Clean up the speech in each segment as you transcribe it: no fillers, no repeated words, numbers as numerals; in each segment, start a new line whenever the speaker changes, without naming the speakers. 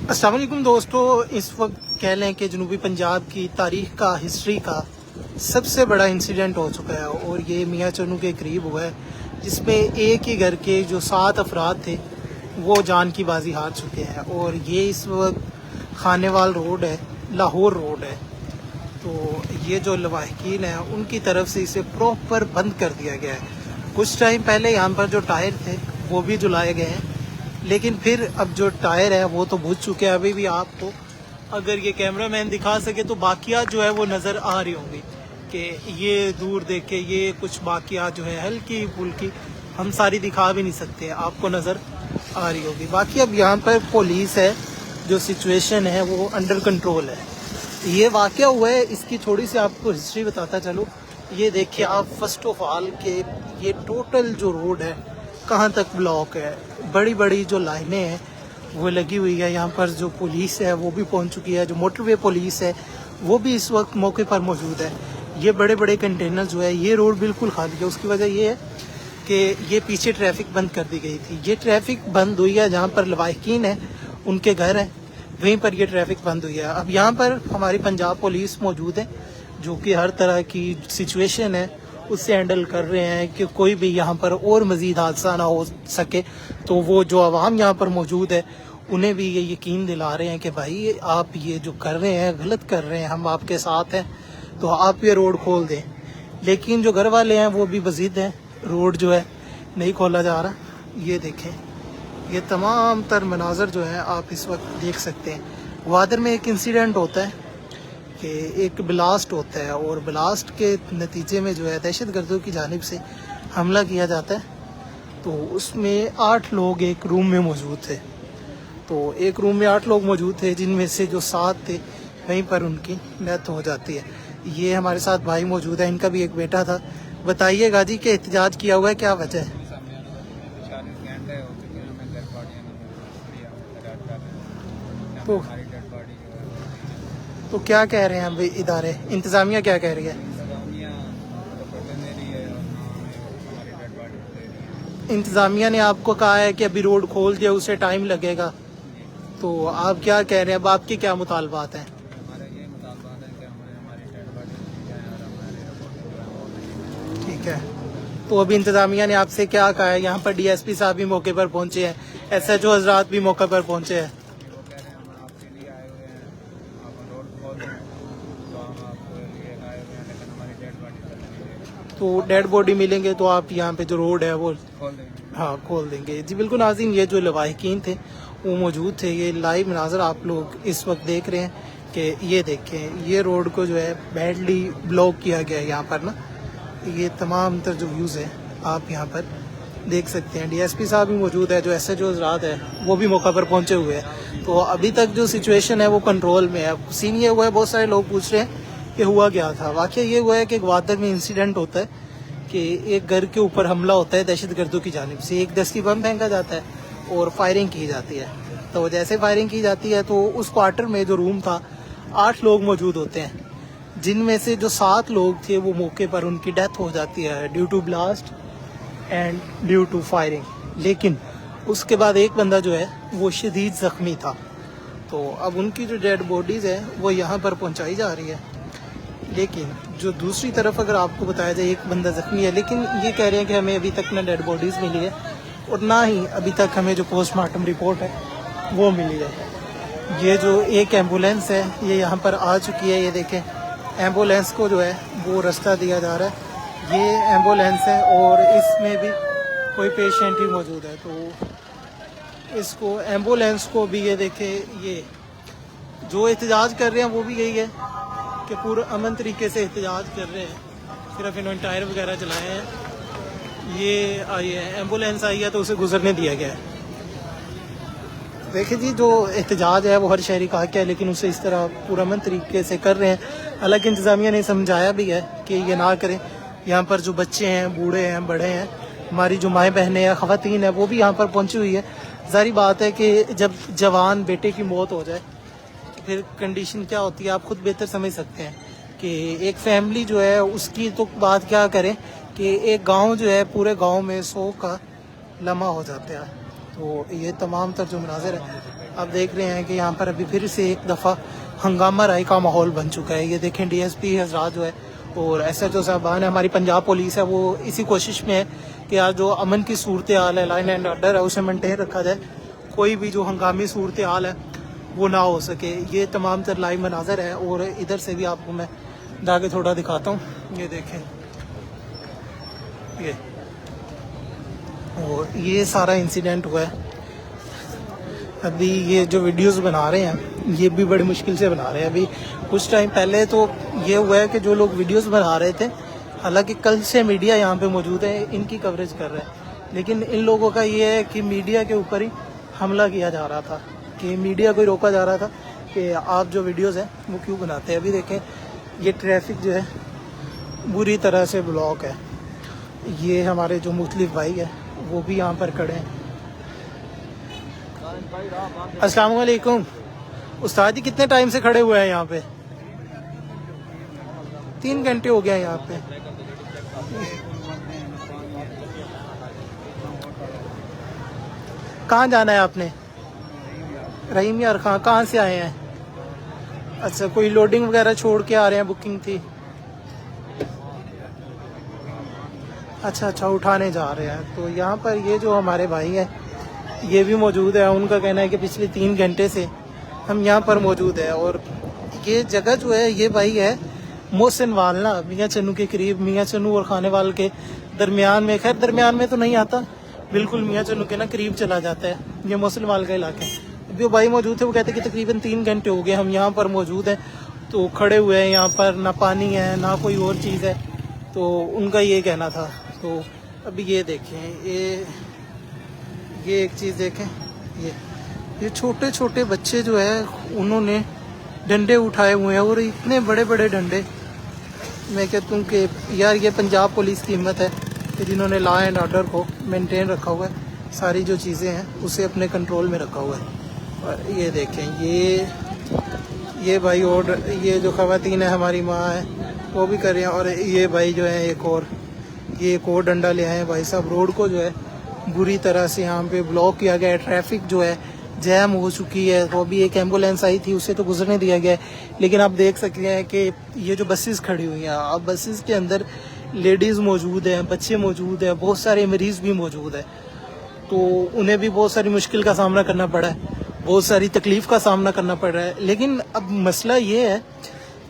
अस्सलाम वालेकुम दोस्तों, इस वक्त कह लें कि जनूबी पंजाब की तारीख का, हिस्ट्री का सबसे बड़ा इंसिडेंट हो चुका है और ये मियाँ चन्नू के करीब हुआ है, जिसमें एक ही घर के जो 7 अफराद थे वो जान की बाजी हार चुके हैं। और ये इस वक्त खानेवाल रोड है, लाहौर रोड है। तो ये जो लवाहकीन है उनकी तरफ से इसे प्रॉपर बंद कर दिया गया है। कुछ टाइम पहले यहाँ पर जो टायर थे वो भी जलाए गए हैं, लेकिन फिर अब जो टायर है वो तो बुझ चुके हैं। अभी भी आपको अगर ये कैमरामैन दिखा सके तो बाकियात जो है वो नज़र आ रही होंगी कि ये दूर देखे ये कुछ बाकियात जो है हल्की फुल्की, हम सारी दिखा भी नहीं सकते, आपको नज़र आ रही होगी। बाकी अब यहाँ पर पुलिस है, जो सिचुएशन है वो अंडर कंट्रोल है। ये वाक़या हुआ है, इसकी थोड़ी सी आपको हिस्ट्री बताता चलो। ये देखिए आप फर्स्ट ऑफ ऑल के ये टोटल जो रोड है कहाँ तक ब्लॉक है, बड़ी बड़ी जो लाइनें हैं वो लगी हुई है। यहाँ पर जो पुलिस है वो भी पहुँच चुकी है, जो मोटरवे पुलिस है वो भी इस वक्त मौके पर मौजूद है। ये बड़े बड़े कंटेनर जो है, ये रोड बिल्कुल खाली है। उसकी वजह ये है कि ये पीछे ट्रैफिक बंद कर दी गई थी। ये ट्रैफिक बंद हुई है जहाँ पर लवाहकीन है, उनके घर है, वहीं पर ये ट्रैफिक बंद हुई है। अब यहाँ पर हमारी पंजाब पुलिस मौजूद है, जो कि हर तरह की सिचुएशन है उससे हैंडल कर रहे हैं कि कोई भी यहाँ पर और मज़ीद हादसा ना हो सके। तो वो जो आवाम यहाँ पर मौजूद है उन्हें भी ये यकीन दिला रहे हैं कि भाई आप ये जो कर रहे हैं गलत कर रहे हैं, हम आपके साथ हैं, तो आप ये रोड खोल दें। लेकिन जो घर वाले हैं वो भी बज़िद हैं, रोड जो है नहीं खोला जा रहा। ये देखें, ये तमाम तर मनाजर जो है आप इस वक्त देख सकते हैं। ग्वादर में एक इंसिडेंट होता है कि एक ब्लास्ट होता है और ब्लास्ट के नतीजे में जो है दहशतगर्दों की जानिब से हमला किया जाता है। तो उसमें 8 लोग एक रूम में मौजूद थे। तो एक रूम में 8 लोग मौजूद थे, जिनमें से जो 7 थे वहीं पर उनकी डेथ हो जाती है। ये हमारे साथ भाई मौजूद है, इनका भी एक बेटा था। बताइएगा जी कि एहतजाज किया हुआ है, क्या वजह है? तो तो क्या कह रहे हैं अभी इदारे, इंतज़ामिया क्या कह रही है? इंतज़ामिया ने आपको कहा है कि अभी रोड खोल दिया, उसे टाइम लगेगा। तो आप क्या कह रहे हैं, अब आपके क्या मुतालबात हैं? ठीक है, तो अभी इंतज़ामिया ने आपसे क्या कहा है? यहाँ पर डीएसपी साहब भी मौके पर पहुँचे हैं, एसएचओ हजरात भी मौके पर पहुँचे हैं। तो डेड बॉडी मिलेंगे तो आप यहाँ पे जो रोड है वो हाँ खोल देंगे जी। बिल्कुल नाज़रीन, ये जो लवाहकीन थे वो मौजूद थे। ये लाइव मनाज़र आप लोग इस वक्त देख रहे हैं कि ये देखें, ये रोड को जो है बैडली ब्लॉक किया गया है। यहाँ पर ना ये तमाम तर जो व्यूज़ है आप यहाँ पर देख सकते हैं। डीएसपी साहब भी मौजूद है, जो एसएचओ हज़रात है वो भी मौका पर पहुँचे हुए हैं। तो अभी तक जो सिचुएशन है वो कंट्रोल में है। सीन ये हुआ है, बहुत सारे लोग पूछ रहे हैं कि हुआ क्या था। वाकया ये हुआ है कि ग्वादर में इंसिडेंट होता है कि एक घर के ऊपर हमला होता है दहशतगर्दों की जानिब से। एक दस्ती बम फेंका जाता है और फायरिंग की जाती है। तो जैसे फायरिंग की जाती है तो उस क्वार्टर में जो रूम था 8 लोग मौजूद होते हैं, जिनमें से जो 7 लोग थे वो मौके पर उनकी डेथ हो जाती है due to blast and due to firing. लेकिन उसके बाद एक बंदा जो है वो शदीद ज़ख्मी था। तो अब उनकी जो डेड बॉडीज़ है वो यहाँ पर पहुँचाई जा रही है। लेकिन जो दूसरी तरफ अगर आपको बताया जाए, एक बंदा ज़ख्मी है, लेकिन ये कह रहे हैं कि हमें अभी तक ना डेड बॉडीज़ मिली है और ना ही अभी तक हमें जो पोस्टमार्टम रिपोर्ट है वो मिली है। ये जो एक एम्बुलेंस है ये यहाँ पर आ चुकी है। ये देखें, एम्बुलेंस को जो है वो रास्ता दिया जा रहा है। ये एम्बुलेंस है और इसमें भी कोई पेशेंट ही मौजूद है। तो इसको एम्बुलेंस को भी ये देखें, ये जो एहतजाज कर रहे हैं वो भी यही है कि पूरा अमन तरीके से एहतजाज कर रहे हैं। सिर्फ इन्होंने टायर वगैरह चलाए हैं। ये आई है एम्बुलेंस आई है तो उसे गुजरने दिया गया है। देखिए जी, जो एहतजाज है वो हर शहरी का हक है, लेकिन उसे इस तरह पूरा अमन तरीके से कर रहे हैं। हालांकि इंतज़ामिया ने समझाया भी है कि ये ना करें। यहाँ पर जो बच्चे हैं, बूढ़े हैं, बड़े हैं, हमारी जो माएँ बहनें हैं, ख़वातीन हैं, वो भी यहाँ पर पहुँची हुई है। ज़ाहिर बात है कि जब जवान बेटे की मौत हो जाए फिर कंडीशन क्या होती है आप खुद बेहतर समझ सकते हैं कि एक फैमिली जो है उसकी तो बात क्या करें कि एक गांव जो है पूरे गांव में 100 का लम्हा हो जाता है। तो ये तमाम तर जो मनाज़िर है आप देख रहे हैं कि यहाँ पर अभी फिर से एक दफ़ा हंगामा राय का माहौल बन चुका है। ये देखें DSP हजरात जो है और SHO साहबान है, हमारी पंजाब पुलिस है, वो इसी कोशिश में है कि आज जो अमन की सूरत हाल है, लाइन एंड ऑर्डर है, उसे मेंटेन रखा जाए। कोई भी जो हंगामी सूरत हाल है वो ना हो सके। ये तमाम तर लाइव मनाजर है और इधर से भी आपको मैं जाके थोड़ा दिखाता हूँ। ये देखें ये, और ये सारा इंसिडेंट हुआ है। अभी ये जो वीडियोस बना रहे हैं ये भी बड़ी मुश्किल से बना रहे हैं। अभी कुछ टाइम पहले तो ये हुआ है कि जो लोग वीडियोस बना रहे थे, हालांकि कल से मीडिया यहाँ पे मौजूद है, इनकी कवरेज कर रहे हैं, लेकिन इन लोगों का ये है कि मीडिया के ऊपर ही हमला किया जा रहा था, कि मीडिया को रोका जा रहा था कि आप जो वीडियोस हैं वो क्यों बनाते हैं। अभी देखें ये ट्रैफिक जो है बुरी तरह से ब्लॉक है। ये हमारे जो मुख्तलिफ भाई है वो भी यहाँ पर खड़े हैं। अस्सलाम वालेकुम उस्ताद जी, कितने टाइम से खड़े हुए हैं यहाँ पे? 3 घंटे हो गया है यहाँ पे। कहाँ जाना है आपने? रहीम यार खां, कहाँ से आए हैं? अच्छा, कोई लोडिंग वगैरह छोड़ के आ रहे हैं, बुकिंग थी? अच्छा अच्छा, उठाने जा रहे हैं। तो यहाँ पर ये जो हमारे भाई हैं ये भी मौजूद है। उनका कहना है कि पिछले 3 घंटे से हम यहाँ पर मौजूद है। और ये जगह जो है, ये भाई है मोहसिन वालना, मियाँ चन्नू के करीब, मियाँ चन्नू और खानेवाल के दरमियान में। खैर दरमियान में तो नहीं आता, बिल्कुल मियाँ चन्नू के ना करीब चला जाता है। ये मोहसिन वाल का इलाका है। अभी वो भाई मौजूद थे, वो कहते हैं कि तकरीबन 3 घंटे हो गए हम यहाँ पर मौजूद हैं, तो खड़े हुए हैं यहाँ पर, ना पानी है ना कोई और चीज़ है। तो उनका ये कहना था। तो अभी ये देखें, ये एक चीज़ देखें, ये छोटे छोटे बच्चे जो है उन्होंने डंडे उठाए हुए हैं, और इतने बड़े बड़े डंडे। मैं कहता हूँ कि यार ये पंजाब पुलिस की हिम्मत है कि जिन्होंने लॉ एंड ऑर्डर को मेंटेन रखा हुआ है, सारी जो चीज़ें हैं उसे अपने कंट्रोल में रखा हुआ है। और ये देखें ये भाई, और ये जो ख़वातीन है, हमारी माँ है, वो भी कर रहे हैं। और ये भाई जो है एक और डंडा ले आए हैं भाई साहब। रोड को जो है बुरी तरह से यहाँ पे ब्लॉक किया गया है, ट्रैफिक जो है जैम हो चुकी है। तो अभी एक एम्बुलेंस आई थी, उसे तो गुजरने दिया गया है, लेकिन आप देख सकते हैं कि ये जो बसेस खड़ी हुई हैं, अब बसेस के अंदर लेडीज़ मौजूद हैं, बच्चे मौजूद हैं, बहुत सारे मरीज़ भी मौजूद हैं। तो उन्हें भी बहुत सारी मुश्किल का सामना करना पड़ा है, बहुत सारी तकलीफ़ का सामना करना पड़ रहा है। लेकिन अब मसला ये है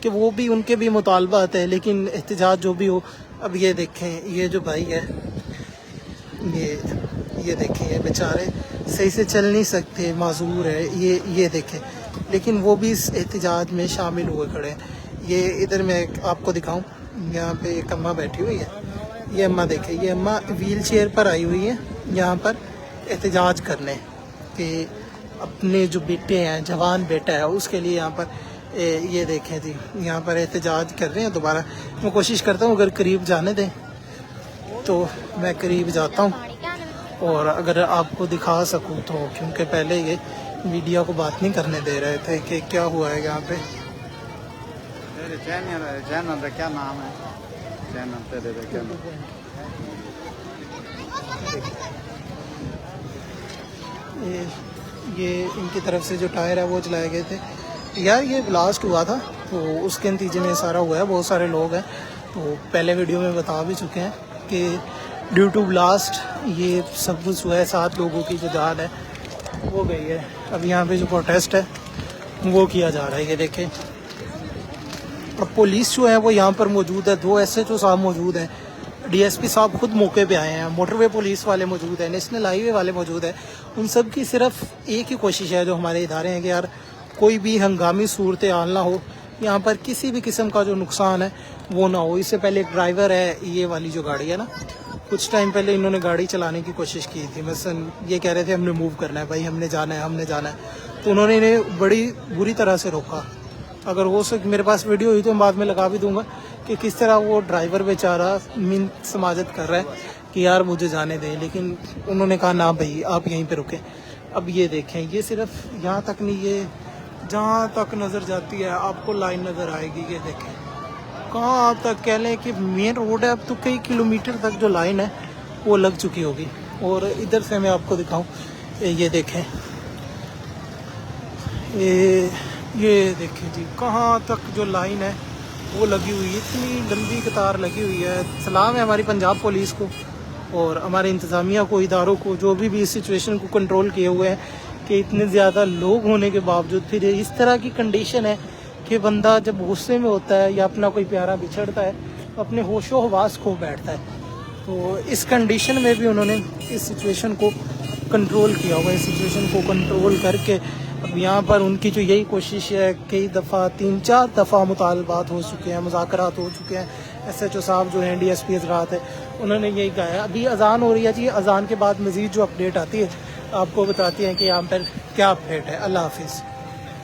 कि वो भी, उनके भी मुतालबात है, लेकिन एहतजाज जो भी हो। अब ये देखें, ये जो भाई है, ये देखें, ये बेचारे सही से चल नहीं सकते, माजूर है, ये देखें, लेकिन वो भी इस एहतजाज में शामिल हुए खड़े हैं। ये इधर मैं आपको दिखाऊं, यहाँ पे एक अम्मा बैठी हुई है। ये अम्मा देखें, ये अम्मा व्हील चेयर पर आई हुई है यहाँ पर एहतजाज करने, कि अपने जो बेटे हैं, जवान बेटा है, उसके लिए यहाँ पर ये देखें जी, यहाँ पर एहतजाज कर रहे हैं। दोबारा मैं कोशिश करता हूँ अगर करीब जाने दें तो मैं करीब जाता हूँ, और अगर आपको दिखा सकूँ तो, क्योंकि पहले ये मीडिया को बात नहीं करने दे रहे थे कि क्या हुआ है यहाँ पे।
चैनल क्या नाम है? चैनल
ये इनकी तरफ से जो टायर है वो चलाए गए थे। यार ये ब्लास्ट हुआ था, तो उसके नतीजे में सारा हुआ है। बहुत सारे लोग हैं, तो पहले वीडियो में बता भी चुके हैं कि ड्यू टू ब्लास्ट ये सब कुछ हुआ है। 7 लोगों की जो जान है वो गई है। अब यहाँ पे जो प्रोटेस्ट है वो किया जा रहा है, ये देखें। अब पुलिस जो है वो यहाँ पर मौजूद है, 2 SHO साहब मौजूद हैं, DSP साहब खुद मौके पे आए हैं, मोटरवे पुलिस वाले मौजूद हैं, नेशनल हाईवे वाले मौजूद हैं। उन सब की सिर्फ एक ही कोशिश है जो हमारे इदारे हैं कि यार कोई भी हंगामी सूरत हाल ना हो, यहाँ पर किसी भी किस्म का जो नुकसान है वो ना हो। इससे पहले एक ड्राइवर है, ये वाली जो गाड़ी है ना, कुछ टाइम पहले इन्होंने गाड़ी चलाने की कोशिश की थी। मसलन ये कह रहे थे हमने मूव करना है भाई, हमने जाना है, तो उन्होंने इन्हें बड़ी बुरी तरह से रोका। अगर हो सके, मेरे पास वीडियो हुई तो मैं बाद में लगा भी दूंगा कि किस तरह वो ड्राइवर बेचारा मीन समाजत कर रहा है कि यार मुझे जाने दें, लेकिन उन्होंने कहा ना भाई आप यहीं पे रुकें। अब ये देखें, ये सिर्फ यहाँ तक नहीं, ये जहाँ तक नज़र जाती है आपको लाइन नज़र आएगी। ये देखें कहाँ आप तक कह लें कि मेन रोड है, अब तो कई किलोमीटर तक जो लाइन है वो लग चुकी होगी। और इधर से मैं आपको दिखाऊं, ये देखें, ये देखिए जी, कहाँ तक जो लाइन है वो लगी हुई है, इतनी लंबी कतार लगी हुई है। सलाम है हमारी पंजाब पुलिस को और हमारे इंतज़ामिया को, इदारों को, जो भी इस सिचुएशन को कंट्रोल किए हुए हैं कि इतने ज़्यादा लोग होने के बावजूद फिर इस तरह की कंडीशन है कि बंदा जब गुस्से में होता है या अपना कोई प्यारा बिछड़ता है तो अपने होशो हवास खो बैठता है। तो इस कंडीशन में भी उन्होंने इस सिचुएशन को कंट्रोल किया हुआ है। इस सिचुएशन को कंट्रोल करके अब यहाँ पर उनकी जो यही कोशिश है, कई दफ़ा 3-4 दफ़ा मुतालबात हो चुके हैं, मुज़ाकरात हो चुके हैं। SHO साहब जो हैं, DSP हज़रात है, उन्होंने यही कहा है। अभी अजान हो रही है जी, अजान के बाद मज़ीद जो अपडेट आती है आपको बताती हैं कि यहाँ पर क्या अपडेट है। अल्लाह हाफिज़।